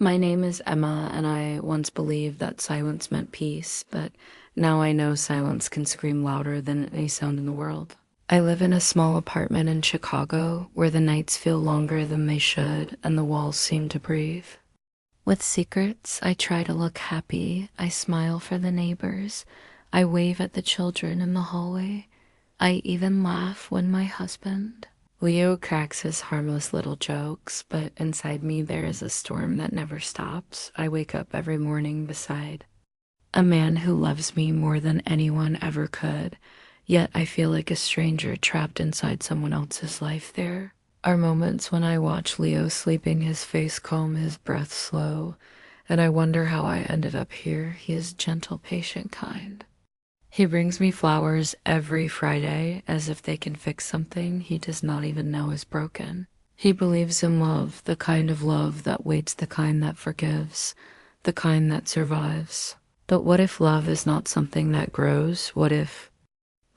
My name is Emma, and I once believed that silence meant peace, but now I know silence can scream louder than any sound in the world. I live in a small apartment in Chicago where the nights feel longer than they should and the walls seem to breathe. With secrets, I try to look happy. I smile for the neighbors. I wave at the children in the hallway. I even laugh when my husband. Leo cracks his harmless little jokes, but inside me there is a storm that never stops. I wake up every morning beside a man who loves me more than anyone ever could, yet I feel like a stranger trapped inside someone else's life. There are moments when I watch Leo sleeping, his face calm, his breath slow, and I wonder how I ended up here. He is gentle, patient, kind. He brings me flowers every Friday as if they can fix something he does not even know is broken. He believes in love, the kind of love that waits, the kind that forgives, the kind that survives. But what if love is not something that grows? What if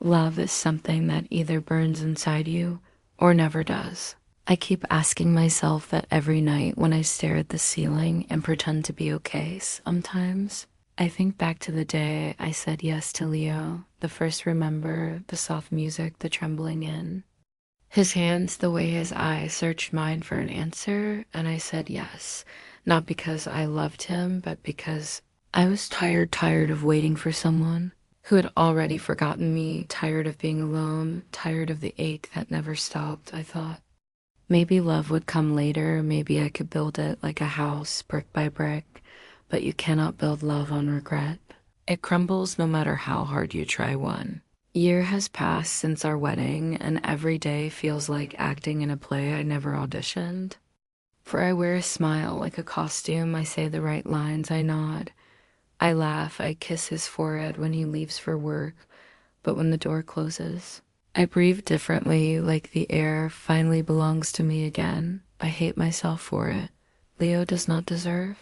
love is something that either burns inside you or never does? I keep asking myself that every night when I stare at the ceiling and pretend to be okay. Sometimes I think back to the day I said yes to Leo, the first remember, the soft music, the trembling in his hands, the way his eyes searched mine for an answer, and I said yes, not because I loved him, but because I was tired of waiting for someone who had already forgotten me, tired of being alone, tired of the ache that never stopped. I thought maybe love would come later, maybe I could build it like a house, brick by brick, but you cannot build love on regret. It crumbles no matter how hard you try. One year has passed since our wedding, and every day feels like acting in a play I never auditioned. For I wear a smile like a costume, I say the right lines, I nod. I laugh, I kiss his forehead when he leaves for work, but when the door closes, I breathe differently, like the air finally belongs to me again. I hate myself for it. Leo does not deserve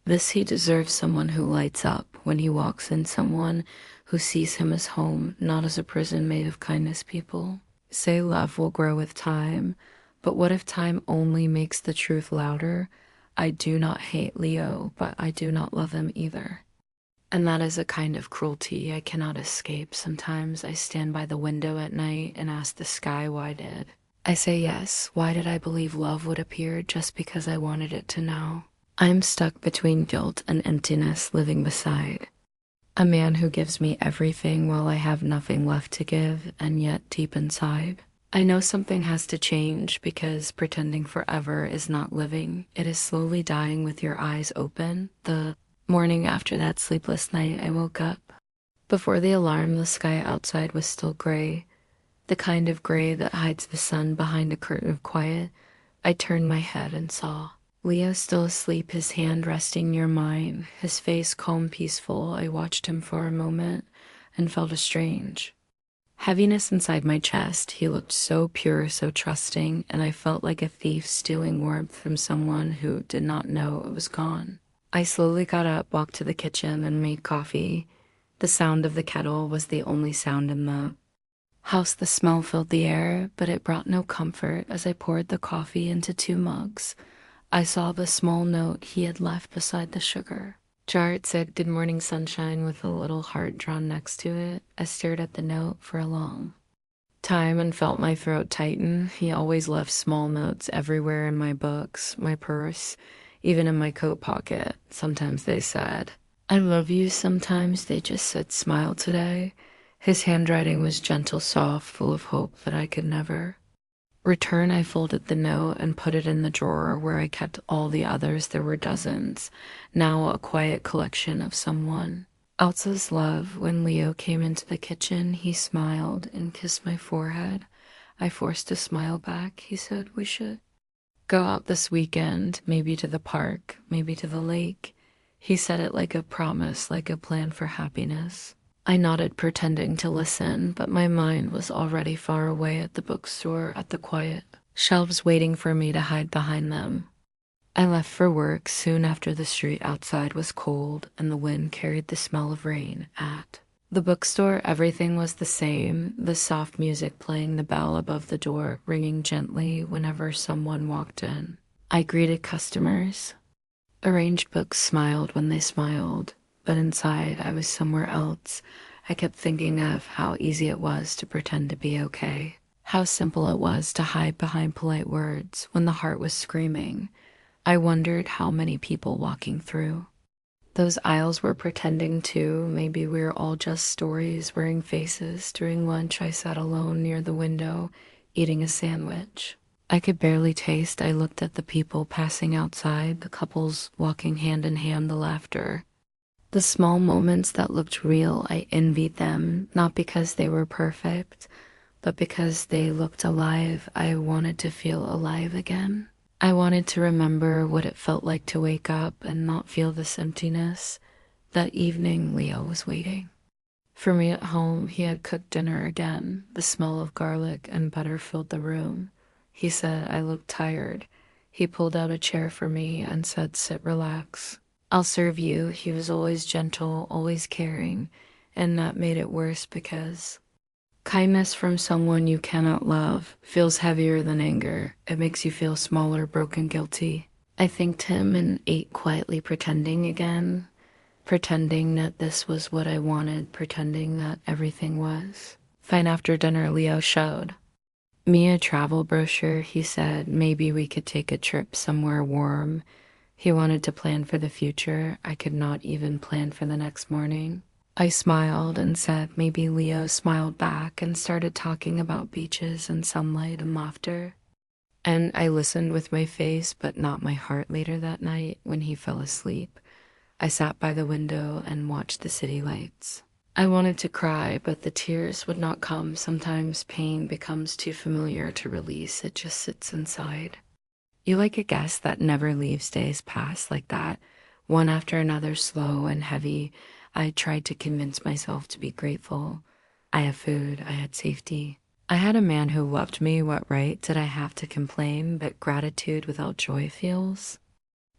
this. He deserves someone who lights up when he walks in, someone who sees him as home, not as a prison made of kindness. People say love will grow with time, but what if time only makes the truth louder? I do not hate Leo, but I do not love him either. And that is a kind of cruelty I cannot escape. Sometimes I stand by the window at night and ask the sky, why did I say yes? Why did I believe love would appear just because I wanted it to now? I'm stuck between guilt and emptiness, living beside a man who gives me everything while I have nothing left to give, and yet deep inside, I know something has to change because pretending forever is not living. It is slowly dying with your eyes open. The morning after that sleepless night, I woke up. Before the alarm, the sky outside was still gray, the kind of gray that hides the sun behind a curtain of quiet. I turned my head and saw Leo still asleep, his hand resting near mine, his face calm, peaceful. I watched him for a moment and felt a strange heaviness inside my chest. He looked so pure, so trusting, and I felt like a thief stealing warmth from someone who did not know it was gone. I slowly got up, walked to the kitchen, and made coffee. The sound of the kettle was the only sound in the house. The smell filled the air, but it brought no comfort. As I poured the coffee into 2 mugs, I saw the small note he had left beside the sugar jar. It said, "Good morning, sunshine," with a little heart drawn next to it. I stared at the note for a long time and felt my throat tighten. He always left small notes everywhere, in my books, my purse, even in my coat pocket. Sometimes they said, "I love you." Sometimes they just said, "Smile today." His handwriting was gentle, soft, full of hope that I could never return. I folded the note and put it in the drawer where I kept all the others. There were dozens, now a quiet collection of someone else's love. When Leo came into the kitchen, he smiled and kissed my forehead. I forced a smile back. He said, "We should go out this weekend, maybe to the park, maybe to the lake." He said it like a promise, like a plan for happiness. I nodded, pretending to listen, but my mind was already far away at the bookstore, at the quiet shelves waiting for me to hide behind them. I left for work soon after. The street outside was cold, and the wind carried the smell of rain. At the bookstore, everything was the same, the soft music playing, the bell above the door ringing gently whenever someone walked in. I greeted customers. Arranged books smiled when they smiled, but inside I was somewhere else. I kept thinking of how easy it was to pretend to be okay. How simple it was to hide behind polite words when the heart was screaming. I wondered how many people walking through those aisles were pretending too. Maybe we were all just stories wearing faces. During lunch, I sat alone near the window, eating a sandwich. I could barely taste. I looked at the people passing outside, the couples walking hand in hand, the laughter. The small moments that looked real, I envied them, not because they were perfect, but because they looked alive. I wanted to feel alive again. I wanted to remember what it felt like to wake up and not feel this emptiness. That evening, Leo was waiting. For me at home, he had cooked dinner again. The smell of garlic and butter filled the room. He said I looked tired. He pulled out a chair for me and said, "Sit, relax. I'll serve you." He was always gentle, always caring, and that made it worse because kindness from someone you cannot love feels heavier than anger. It makes you feel smaller, broken, guilty. I thanked him and ate quietly, pretending again, pretending that this was what I wanted, pretending that everything was. Fine, after dinner, Leo showed me a travel brochure. He said maybe we could take a trip somewhere warm. He wanted to plan for the future. I could not even plan for the next morning. I smiled and said maybe. Leo smiled back and started talking about beaches and sunlight and laughter. And I listened with my face, but not my heart. Later that night, when he fell asleep, I sat by the window and watched the city lights. I wanted to cry, but the tears would not come. Sometimes pain becomes too familiar to release. It just sits inside. You like a guest that never leaves. Days pass like that, one after another, slow and heavy. I tried to convince myself to be grateful. I had food, I had safety. I had a man who loved me. What right did I have to complain? But gratitude without joy feels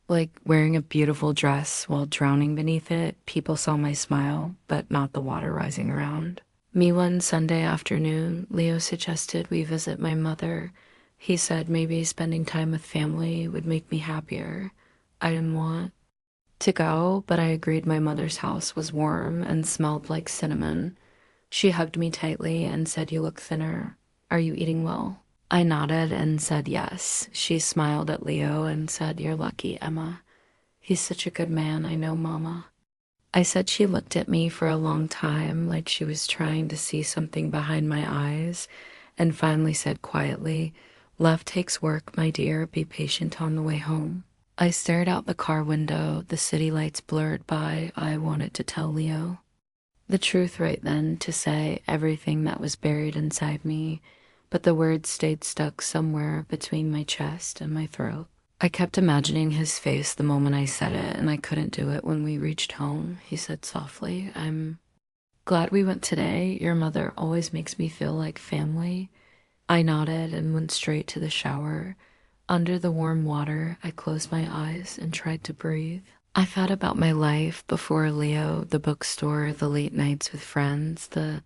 like wearing a beautiful dress while drowning beneath it. People saw my smile, but not the water rising around me. One Sunday afternoon, Leo suggested we visit my mother. He said maybe spending time with family would make me happier. I didn't want to go, but I agreed. My mother's house was warm and smelled like cinnamon. She hugged me tightly and said, "You look thinner. Are you eating well?" I nodded and said yes. She smiled at Leo and said, "You're lucky, Emma. He's such a good man. I know, Mama." I said. She looked at me for a long time, like she was trying to see something behind my eyes, and finally said quietly, "Love takes work, my dear. Be patient on the way home." I stared out the car window. The city lights blurred by. I wanted to tell Leo the truth right then, to say everything that was buried inside me, but the words stayed stuck somewhere between my chest and my throat. I kept imagining his face the moment I said it, and I couldn't do it. When we reached home, he said softly, "I'm glad we went today. Your mother always makes me feel like family." I nodded and went straight to the shower. Under the warm water, I closed my eyes and tried to breathe. I thought about my life before Leo, the bookstore, the late nights with friends, the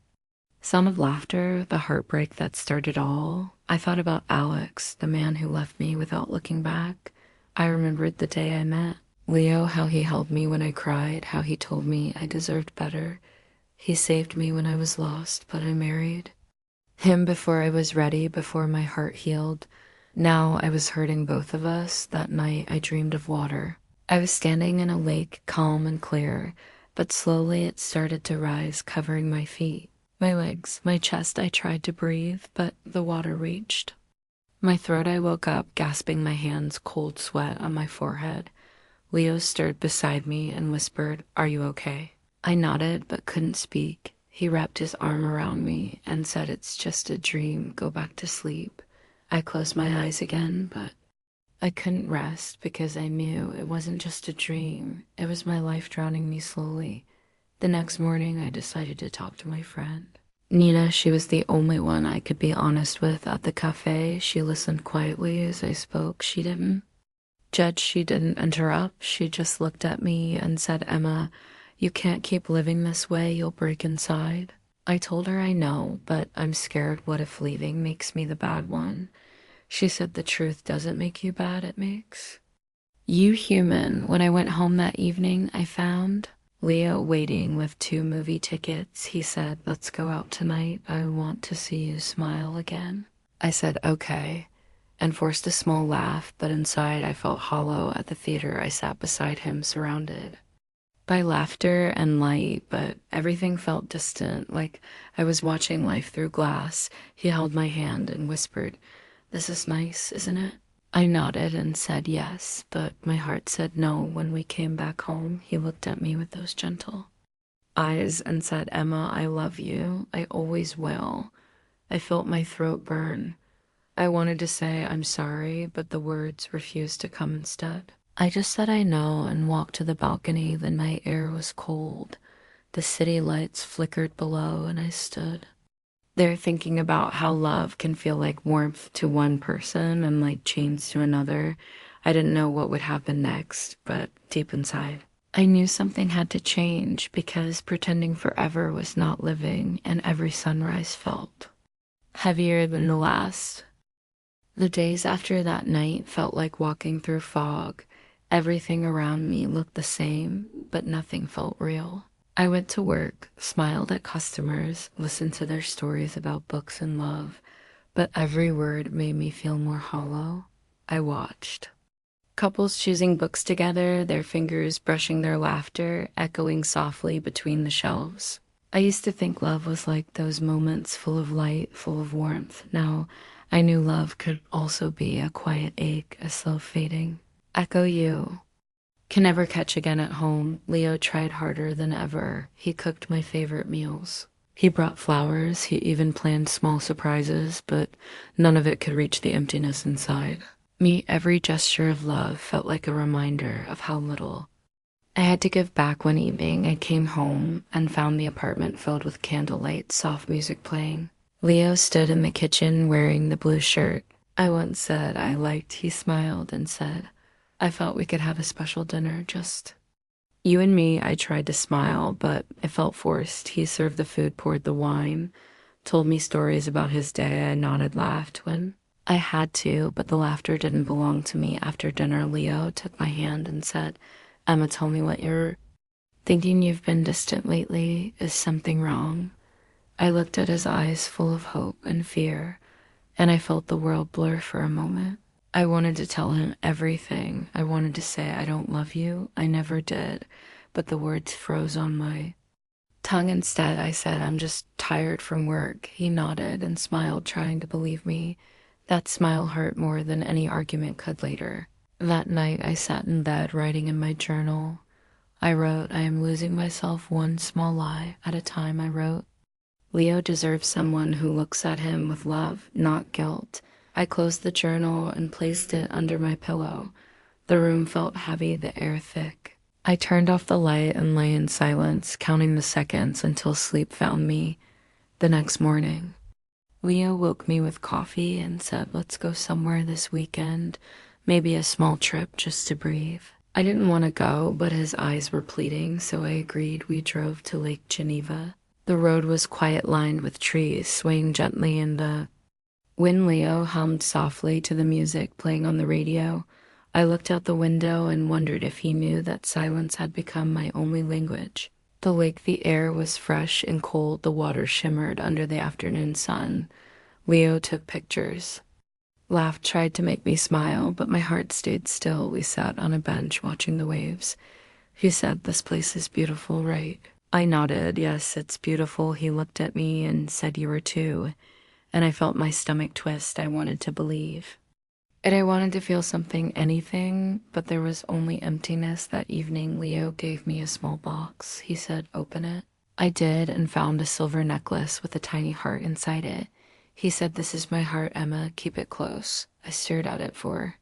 sound of laughter, the heartbreak that started all. I thought about Alex, the man who left me without looking back. I remembered the day I met Leo, how he held me when I cried, how he told me I deserved better. He saved me when I was lost, but I married him before I was ready, before my heart healed. Now I was hurting both of us. That night I dreamed of water. I was standing in a lake, calm and clear, but slowly it started to rise, covering my feet, my legs, my chest. I tried to breathe, but the water reached my throat. I woke up, gasping, my hands, cold sweat on my forehead. Leo stirred beside me and whispered, "Are you okay?" I nodded, but couldn't speak. He wrapped his arm around me and said, "It's just a dream. Go back to sleep." I closed my eyes again, but I couldn't rest because I knew it wasn't just a dream. It was my life drowning me slowly. The next morning, I decided to talk to my friend Nina. She was the only one I could be honest with at the cafe. She listened quietly as I spoke. She didn't judge. She didn't interrupt. She just looked at me and said, "Emma, you can't keep living this way. You'll break inside." I told her I know, but I'm scared. What if leaving makes me the bad one? She said the truth doesn't make you bad, it makes You human, when I went home that evening, I found Leo waiting with 2 movie tickets. He said, "Let's go out tonight. I want to see you smile again." I said, "Okay," and forced a small laugh, but inside I felt hollow at the theater I sat beside him, surrounded by laughter and light, but everything felt distant, like I was watching life through glass. He held my hand and whispered, "This is nice, isn't it?" I nodded and said yes, but my heart said no. When we came back home, he looked at me with those gentle eyes and said, "Emma, I love you. I always will." I felt my throat burn. I wanted to say I'm sorry, but the words refused to come instead. I just said I know and walked to the balcony. The night air was cold. The city lights flickered below, and I stood there thinking about how love can feel like warmth to one person and like chains to another. I didn't know what would happen next, but deep inside, I knew something had to change because pretending forever was not living, and every sunrise felt heavier than the last. The days after that night felt like walking through fog. Everything around me looked the same, but nothing felt real. I went to work, smiled at customers, listened to their stories about books and love, but every word made me feel more hollow. I watched couples choosing books together, their fingers brushing their laughter, echoing softly between the shelves. I used to think love was like those moments full of light, full of warmth. Now, I knew love could also be a quiet ache, a slow fading echo you can never catch again at home. Leo tried harder than ever. He cooked my favorite meals. He brought flowers. He even planned small surprises, but none of it could reach the emptiness inside me. Every gesture of love felt like a reminder of how little I had to give back. One evening, I came home and found the apartment filled with candlelight, soft music playing. Leo stood in the kitchen wearing the blue shirt I once said I liked. He smiled and said, "I felt we could have a special dinner, just you and me." I tried to smile, but it felt forced. He served the food, poured the wine, told me stories about his day. I nodded, laughed when I had to, but the laughter didn't belong to me. After dinner, Leo took my hand and said, "Emma, tell me what you're thinking. You've been distant lately. Is something wrong?" I looked at his eyes full of hope and fear, and I felt the world blur for a moment. I wanted to tell him everything. I wanted to say, "I don't love you." I never did, but the words froze on my tongue. Instead, I said, "I'm just tired from work." He nodded and smiled, trying to believe me. That smile hurt more than any argument could later. That night, I sat in bed, writing in my journal. I wrote, "I am losing myself one small lie at a time." I wrote, "Leo deserves someone who looks at him with love, not guilt." I closed the journal and placed it under my pillow. The room felt heavy, the air thick. I turned off the light and lay in silence, counting the seconds until sleep found me. The next morning, Leo woke me with coffee and said, "Let's go somewhere this weekend, maybe a small trip just to breathe." I didn't want to go, but his eyes were pleading, so I agreed. We drove to Lake Geneva. The road was quiet, lined with trees, swaying gently in the wind. Leo hummed softly to the music playing on the radio. I looked out the window and wondered if he knew that silence had become my only language. The lake, the air was fresh and cold. The water shimmered under the afternoon sun. Leo took pictures, laughed, tried to make me smile, but my heart stayed still. We sat on a bench watching the waves. He said, "This place is beautiful, right?" I nodded. "Yes, it's beautiful." He looked at me and said, "You were too." And I felt my stomach twist. I wanted to believe. And I wanted to feel something, anything, but there was only emptiness. That evening, Leo gave me a small box. He said, "Open it." I did and found a silver necklace with a tiny heart inside it. He said, "This is my heart, Emma. Keep it close." I stared at it for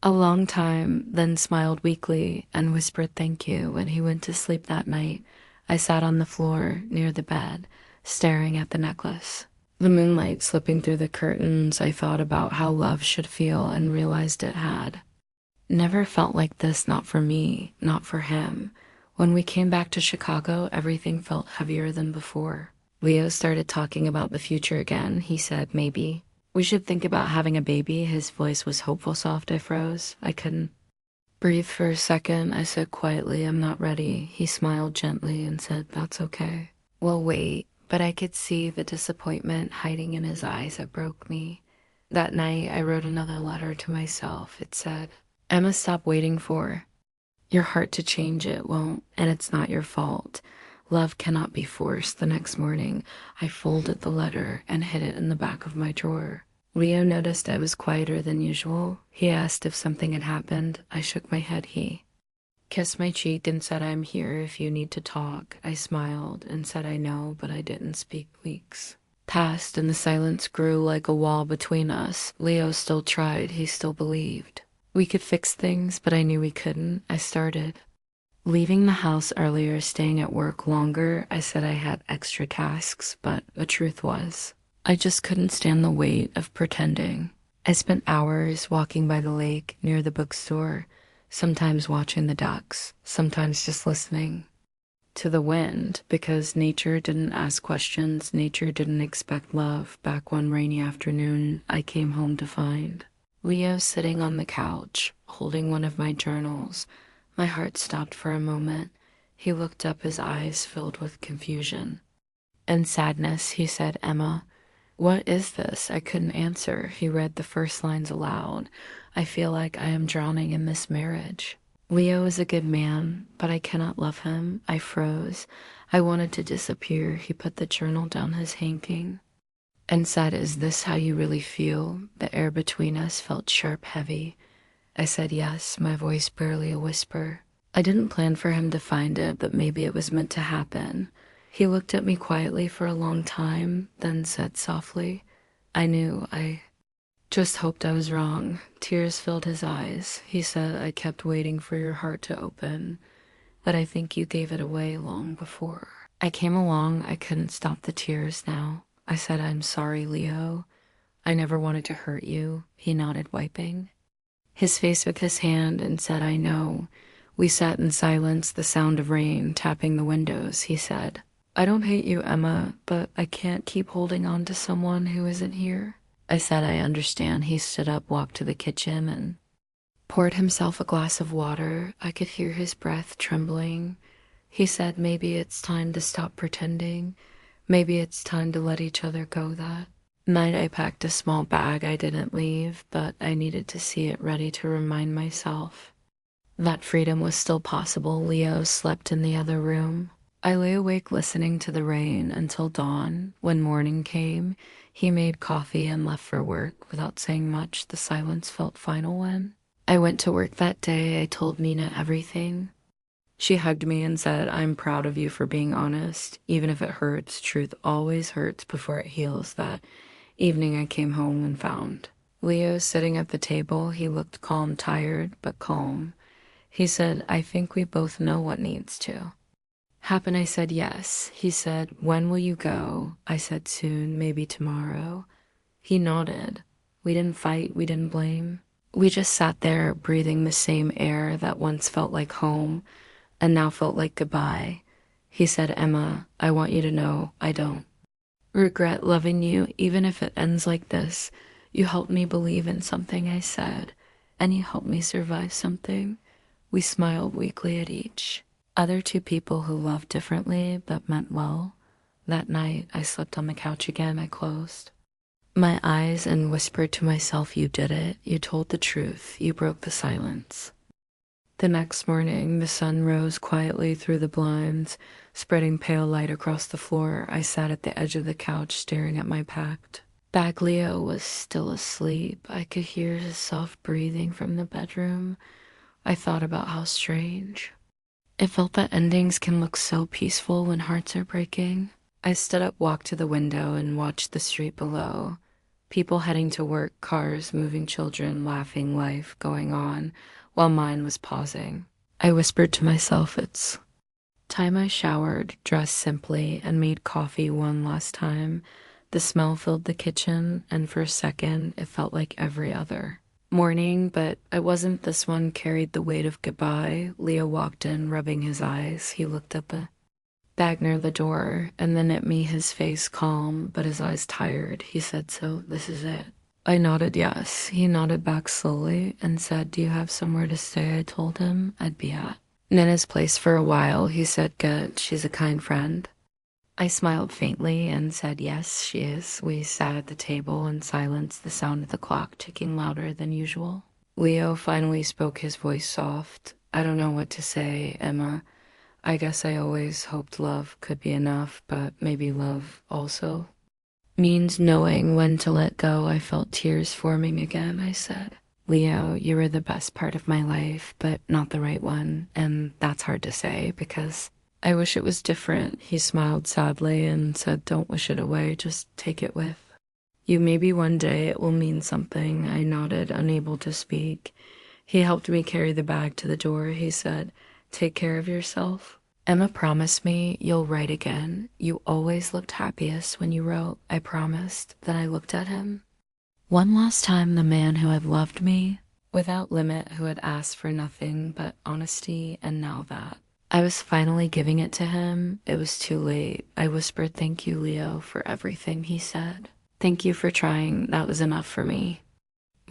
a long time, then smiled weakly and whispered thank you. When he went to sleep that night, I sat on the floor near the bed, staring at the necklace. The moonlight slipping through the curtains, I thought about how love should feel and realized it had never felt like this, not for me, not for him. When we came back to Chicago, everything felt heavier than before. Leo started talking about the future again. He said, "Maybe we should think about having a baby." His voice was hopeful, soft. I froze. I couldn't breathed for a second. I said quietly, I'm not ready. He smiled gently and said, that's okay. Well, wait, but I could see the disappointment hiding in his eyes that broke me. That night, I wrote another letter to myself. It said, Emma, stop waiting for your heart to change. It won't, and it's not your fault. Love cannot be forced. The next morning, I folded the letter and hid it in the back of my drawer. Leo noticed I was quieter than usual. He asked if something had happened. I shook my head. He kissed my cheek and said, I'm here if you need to talk. I smiled and said, I know, but I didn't speak. Weeks passed and the silence grew like a wall between us. Leo still tried. He still believed we could fix things, but I knew we couldn't. I started leaving the house earlier, staying at work longer. I said I had extra tasks, but the truth was, I just couldn't stand the weight of pretending. I spent hours walking by the lake near the bookstore, sometimes watching the ducks, sometimes just listening to the wind, because nature didn't ask questions, nature didn't expect love. Back one rainy afternoon, I came home to find Leo sitting on the couch, holding one of my journals. My heart stopped for a moment. He looked up, his eyes filled with confusion and sadness. He said, Emma, what is this? I couldn't answer. He read the first lines aloud. I feel like I am drowning in this marriage. Leo is a good man, but I cannot love him. I froze. I wanted to disappear. He put the journal down his hanging and said, is this how you really feel? The air between us felt sharp, heavy. I said yes, my voice barely a whisper. I didn't plan for him to find it, but maybe it was meant to happen. He looked at me quietly for a long time, then said softly, I knew. I just hoped I was wrong. Tears filled his eyes. He said, I kept waiting for your heart to open, but I think you gave it away long before. I came along. I couldn't stop the tears now. I said, I'm sorry, Leo. I never wanted to hurt you. He nodded, wiping his face with his hand, and said, I know. We sat in silence, the sound of rain tapping the windows. He said, I don't hate you, Emma, but I can't keep holding on to someone who isn't here. I said, I understand. He stood up, walked to the kitchen, and poured himself a glass of water. I could hear his breath trembling. He said, maybe it's time to stop pretending. Maybe it's time to let each other go. That night I packed a small bag. I didn't leave, but I needed to see it ready to remind myself that freedom was still possible. Leo slept in the other room. I lay awake listening to the rain until dawn. When morning came, he made coffee and left for work without saying much. The silence felt final when I went to work that day. I told Mina everything. She hugged me and said, I'm proud of you for being honest. Even if it hurts, truth always hurts before it heals. That evening I came home and found Leo sitting at the table. He looked calm, tired, but calm. He said, I think we both know what needs to happen. I said, yes. He said, when will you go? I said, soon, maybe tomorrow. He nodded. We didn't fight, we didn't blame. We just sat there breathing the same air that once felt like home and now felt like goodbye. He said, Emma, I want you to know I don't regret loving you, even if it ends like this. You helped me believe in something I said, and you helped me survive something. We smiled weakly at each other, two people who loved differently but meant well. That night, I slept on the couch again. I closed my eyes and whispered to myself, you did it. You told the truth. You broke the silence. The next morning, the sun rose quietly through the blinds, spreading pale light across the floor. I sat at the edge of the couch, staring at my packed bag. Leo was still asleep. I could hear his soft breathing from the bedroom. I thought about how strange it felt that endings can look so peaceful when hearts are breaking. I stood up, walked to the window, and watched the street below. People heading to work, cars moving, children laughing, life going on, while mine was pausing. I whispered to myself, it's time. I showered, dressed simply, and made coffee one last time. The smell filled the kitchen, and for a second, it felt like every other morning, but it wasn't. This one carried the weight of goodbye. Leo walked in, rubbing his eyes. He looked up a bag near the door, and then at me, his face calm, but his eyes tired. He said, so this is it. I nodded yes. He nodded back slowly and said, "Do you have somewhere to stay?" I told him I'd be at Nina's place for a while. He said, "Good, she's a kind friend." I smiled faintly and said, "Yes, she is." We sat at the table in silence, the sound of the clock ticking louder than usual. Leo finally spoke, his voice soft. "I don't know what to say, Emma. I guess I always hoped love could be enough, but maybe love also means knowing when to let go." I felt tears forming again. I said, "Leo, you were the best part of my life, but not the right one. And that's hard to say because I wish it was different." He smiled sadly and said, "Don't wish it away, just take it with you. Maybe one day it will mean something." I nodded, unable to speak. He helped me carry the bag to the door. He said, "Take care of yourself. Emma, promise me you'll write again. You always looked happiest when you wrote." I promised. Then I looked at him. One last time, the man who had loved me without limit, who had asked for nothing but honesty, and now that I was finally giving it to him. It was too late. I whispered, "Thank you, Leo, for everything." He said, "Thank you for trying. That was enough for me."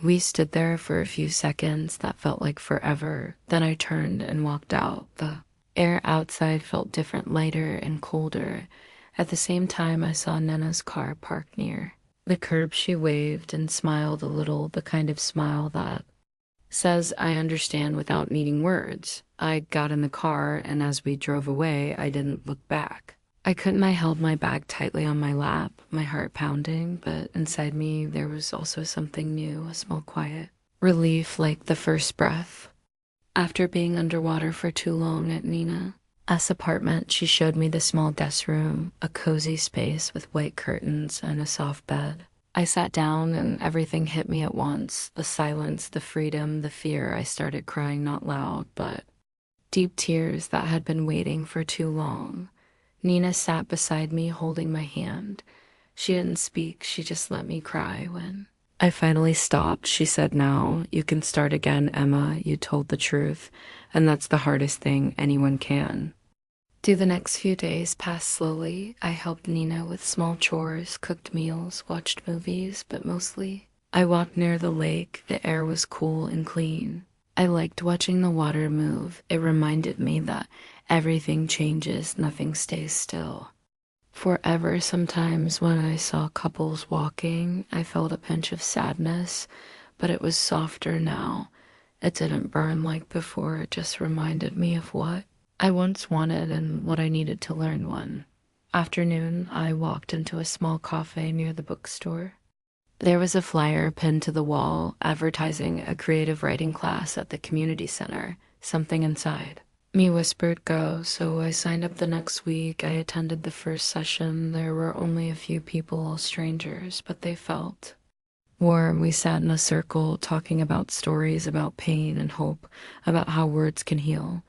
We stood there for a few seconds that felt like forever. Then I turned and walked out. The air outside felt different, lighter and colder. At the same time, I saw Nana's car parked near the curb. She waved and smiled a little, the kind of smile that says, "I understand," without needing words. I got in the car, and as we drove away, I didn't look back. I held my bag tightly on my lap, my heart pounding, but inside me there was also something new, a small quiet relief, like the first breath after being underwater for too long. At Nina's apartment, she showed me the small desk room, a cozy space with white curtains and a soft bed. I sat down and everything hit me at once. The silence, the freedom, the fear. I started crying, not loud, but deep tears that had been waiting for too long. Nina sat beside me, holding my hand. She didn't speak, she just let me cry. When I finally stopped, she said, "Now you can start again, Emma. You told the truth, and that's the hardest thing anyone can do." The next few days passed slowly. I helped Nina with small chores, cooked meals, watched movies, but mostly I walked near the lake. The air was cool and clean. I liked watching the water move. It reminded me that everything changes, nothing stays still forever. Sometimes when I saw couples walking, I felt a pinch of sadness, but it was softer now. It didn't burn like before. It just reminded me of what I once wanted and what I needed to learn. One afternoon, I walked into a small cafe near the bookstore. There was a flyer pinned to the wall advertising a creative writing class at the community center. Something inside me whispered, "Go." So I signed up the next week. I attended the first session. There were only a few people, all strangers, but they felt warm. We sat in a circle talking about stories, about pain and hope, about how words can heal.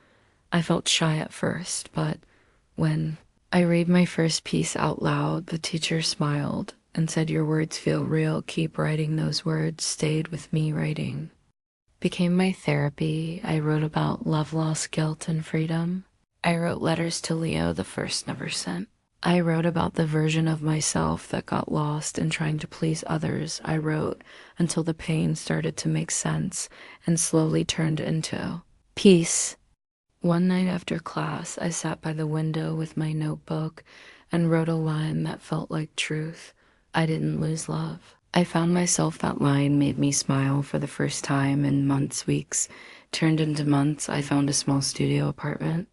I felt shy at first, but when I read my first piece out loud, the teacher smiled and said, "Your words feel real. Keep writing." Those words stayed with me. Writing became my therapy. I wrote about love, loss, guilt, and freedom. I wrote letters to Leo, the first never sent. I wrote about the version of myself that got lost in trying to please others. I wrote until the pain started to make sense and slowly turned into peace. One night after class, I sat by the window with my notebook and wrote a line that felt like truth. I didn't lose love. I found myself. That line made me smile for the first time in months. Weeks turned into months. I found a small studio apartment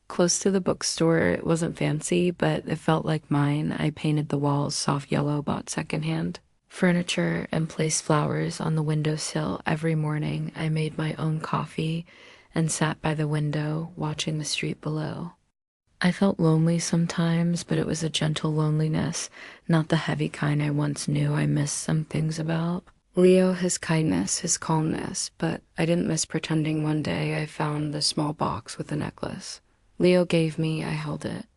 close to the bookstore. It wasn't fancy, but it felt like mine. I painted the walls soft yellow, bought secondhand furniture, and placed flowers on the windowsill. Every morning, I made my own coffee and sat by the window, watching the street below. I felt lonely sometimes, but it was a gentle loneliness, not the heavy kind I once knew. I missed some things about Leo, his kindness, his calmness, but I didn't miss pretending. One day, I found the small box with the necklace Leo gave me. I held it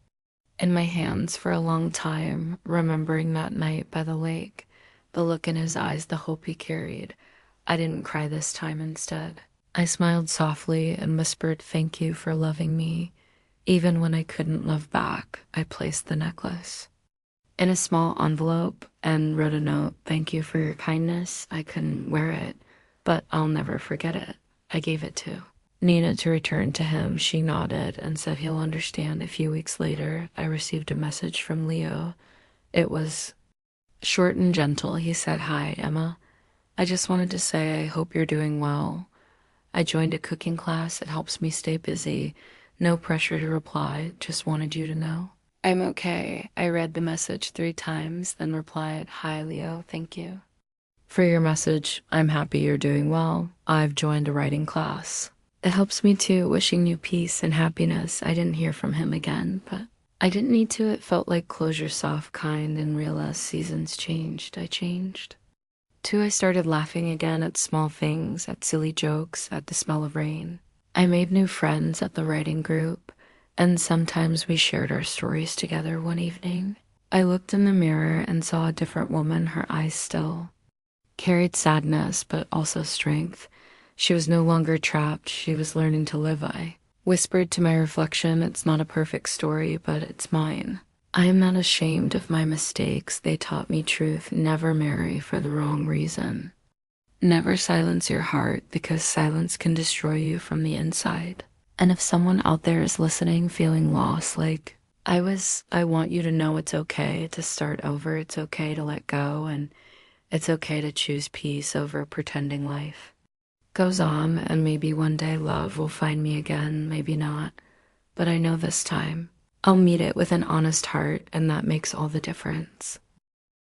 in my hands for a long time, remembering that night by the lake, the look in his eyes, the hope he carried. I didn't cry this time. Instead, I smiled softly and whispered, "Thank you for loving me." Even when I couldn't love back, I placed the necklace in a small envelope and wrote a note, "Thank you for your kindness. I couldn't wear it, but I'll never forget it." I gave it to Nina to return to him. She nodded and said he'll understand. A few weeks later, I received a message from Leo. It was short and gentle. He said, "Hi, Emma. I just wanted to say I hope you're doing well. I joined a cooking class. It helps me stay busy. No pressure to reply. Just wanted you to know I'm okay." I read the message 3 times, then replied, "Hi, Leo. Thank you for your message. I'm happy you're doing well. I've joined a writing class. It helps me too. Wishing you peace and happiness." I didn't hear from him again, but I didn't need to. It felt like closure, soft, kind, and real. As seasons changed, I changed. Too, I started laughing again at small things, at silly jokes, at the smell of rain. I made new friends at the writing group, and sometimes we shared our stories together. One evening, I looked in the mirror and saw a different woman. Her eyes still carried sadness, but also strength. She was no longer trapped. She was learning to live. I whispered to my reflection, "It's not a perfect story, but it's mine. I am not ashamed of my mistakes. They taught me truth. Never marry for the wrong reason. Never silence your heart, because silence can destroy you from the inside." And if someone out there is listening, feeling lost like I want you to know it's okay to start over. It's okay to let go, and it's okay to choose peace over pretending life goes on. And maybe one day love will find me again, maybe not. But I know this time I'll meet it with an honest heart, and that makes all the difference.